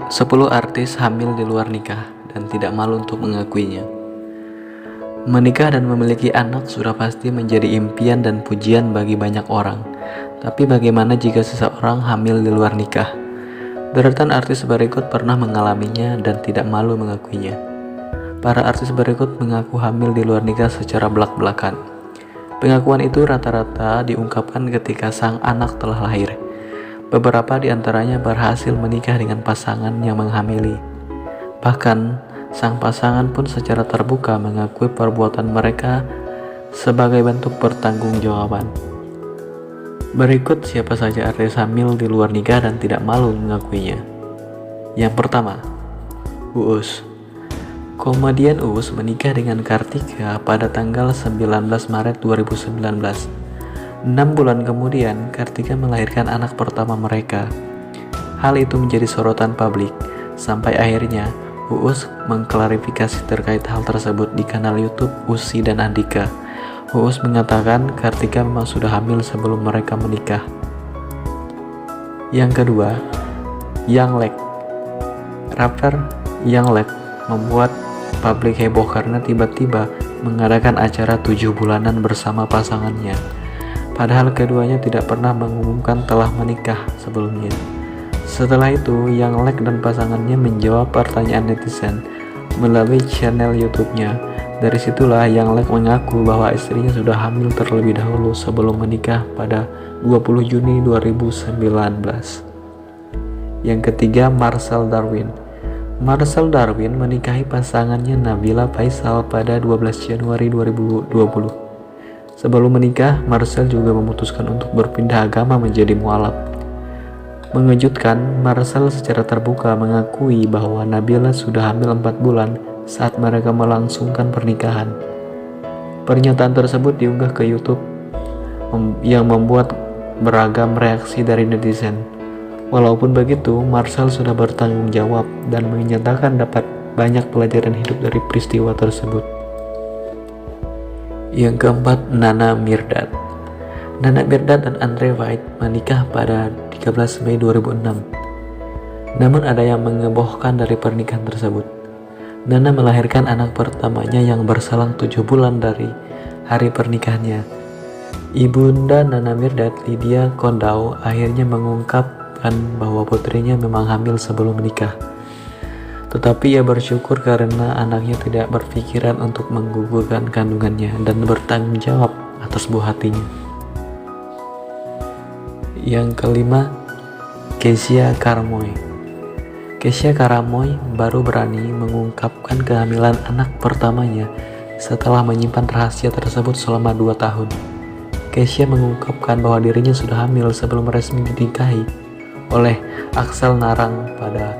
10 artis hamil di luar nikah dan tidak malu untuk mengakuinya. Menikah dan memiliki anak sudah pasti menjadi impian dan pujian bagi banyak orang. Tapi bagaimana jika seseorang hamil di luar nikah? Deretan artis berikut pernah mengalaminya dan tidak malu mengakuinya. Para artis berikut mengaku hamil di luar nikah secara belak-belakan. Pengakuan itu rata-rata diungkapkan ketika sang anak telah lahir. Beberapa di antaranya berhasil menikah dengan pasangan yang menghamili. Bahkan, sang pasangan pun secara terbuka mengakui perbuatan mereka sebagai bentuk pertanggungjawaban. Berikut siapa saja artis hamil di luar nikah dan tidak malu mengakuinya. Yang pertama, Uus. Komedian Uus menikah dengan Kartika pada tanggal 19 Maret 2019. 6 bulan kemudian, Kartika melahirkan anak pertama mereka. Hal itu menjadi sorotan publik, sampai akhirnya Uus mengklarifikasi terkait hal tersebut di kanal YouTube Usi dan Andika. Uus mengatakan Kartika memang sudah hamil sebelum mereka menikah. Yang kedua, Yang Lex. Rapper Yang Lex membuat publik heboh karena tiba-tiba mengadakan acara 7 bulanan bersama pasangannya. Padahal keduanya tidak pernah mengumumkan telah menikah sebelumnya. Setelah itu, Yang Lex dan pasangannya menjawab pertanyaan netizen melalui channel YouTube-nya. Dari situlah Yang Lex mengaku bahwa istrinya sudah hamil terlebih dahulu sebelum menikah pada 20 Juni 2019. Yang ketiga, Marcel Darwin. Marcel Darwin menikahi pasangannya Nabila Faisal pada 12 Januari 2020. Sebelum menikah, Marcel juga memutuskan untuk berpindah agama menjadi mualaf. Mengejutkan, Marcel secara terbuka mengakui bahwa Nabila sudah hamil 4 bulan saat mereka melangsungkan pernikahan. Pernyataan tersebut diunggah ke YouTube yang membuat beragam reaksi dari netizen. Walaupun begitu, Marcel sudah bertanggung jawab dan menyatakan dapat banyak pelajaran hidup dari peristiwa tersebut. Yang keempat, Nana Mirdad. Nana Mirdad dan Andre White menikah pada 13 Mei 2006. Namun ada yang mengebohkan dari pernikahan tersebut. Nana melahirkan anak pertamanya yang berselang 7 bulan dari hari pernikahannya. Ibunda Nana Mirdad, Lydia Kondau, akhirnya mengungkapkan bahwa putrinya memang hamil sebelum menikah. Tetapi ia bersyukur karena anaknya tidak berpikiran untuk menggugurkan kandungannya dan bertanggung jawab atas buah hatinya. Yang kelima, Kesha Karamoy. Kesha Karamoy baru berani mengungkapkan kehamilan anak pertamanya setelah menyimpan rahasia tersebut selama 2 tahun. Kesha mengungkapkan bahwa dirinya sudah hamil sebelum resmi dinikahi oleh Axel Narang pada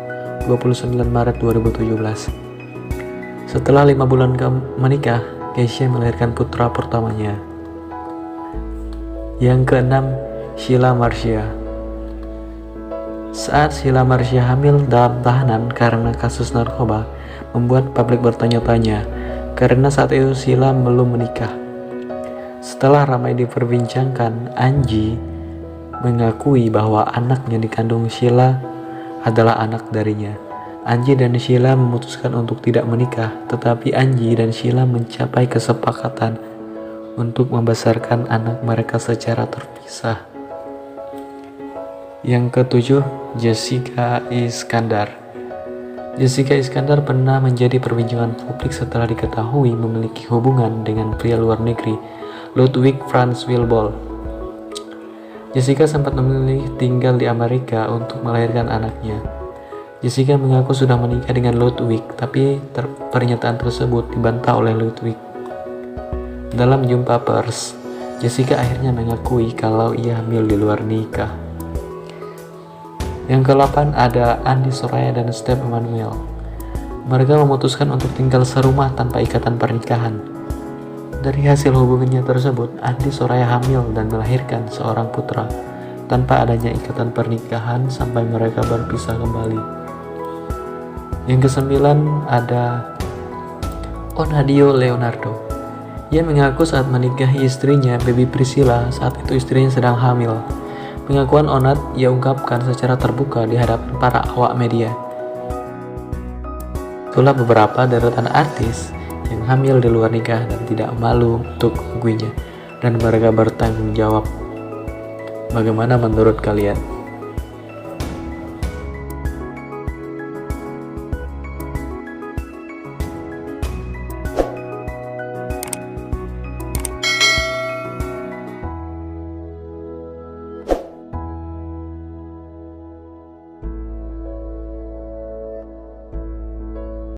29 Maret 2017. Setelah 5 bulan menikah, Kesha melahirkan putra pertamanya. Yang keenam, Sheila Marcia. Saat Sheila Marcia hamil dalam tahanan karena kasus narkoba, membuat publik bertanya-tanya karena saat itu Sheila belum menikah. Setelah ramai diperbincangkan, Angie mengakui bahwa anaknya dikandung Sheila adalah anak darinya. Angie dan Sheila memutuskan untuk tidak menikah, tetapi Angie dan Sheila mencapai kesepakatan untuk membesarkan anak mereka secara terpisah. Yang ketujuh, Jessica Iskandar. Jessica Iskandar pernah menjadi perbincangan publik setelah diketahui memiliki hubungan dengan pria luar negeri, Ludwig Franz Wilbol. Jessica sempat memilih tinggal di Amerika untuk melahirkan anaknya. Jessica mengaku sudah menikah dengan Ludwig, tapi pernyataan tersebut dibantah oleh Ludwig. Dalam jumpa pers, Jessica akhirnya mengakui kalau ia hamil di luar nikah. Yang ke-8 ada Andi Soraya dan Steve Emmanuel. Mereka memutuskan untuk tinggal serumah tanpa ikatan pernikahan. Dari hasil hubungannya tersebut, Andi Soraya hamil dan melahirkan seorang putra tanpa adanya ikatan pernikahan sampai mereka berpisah kembali. Yang ke-9 ada Onadio Leonardo. Ia mengaku saat menikahi istrinya, Baby Priscilla, saat itu istrinya sedang hamil. Pengakuan Onat ia ungkapkan secara terbuka di hadapan para awak media. Itulah beberapa deretan artis yang hamil di luar nikah dan tidak malu untuk mengakuinya, dan mereka bertanggung jawab. Bagaimana menurut kalian?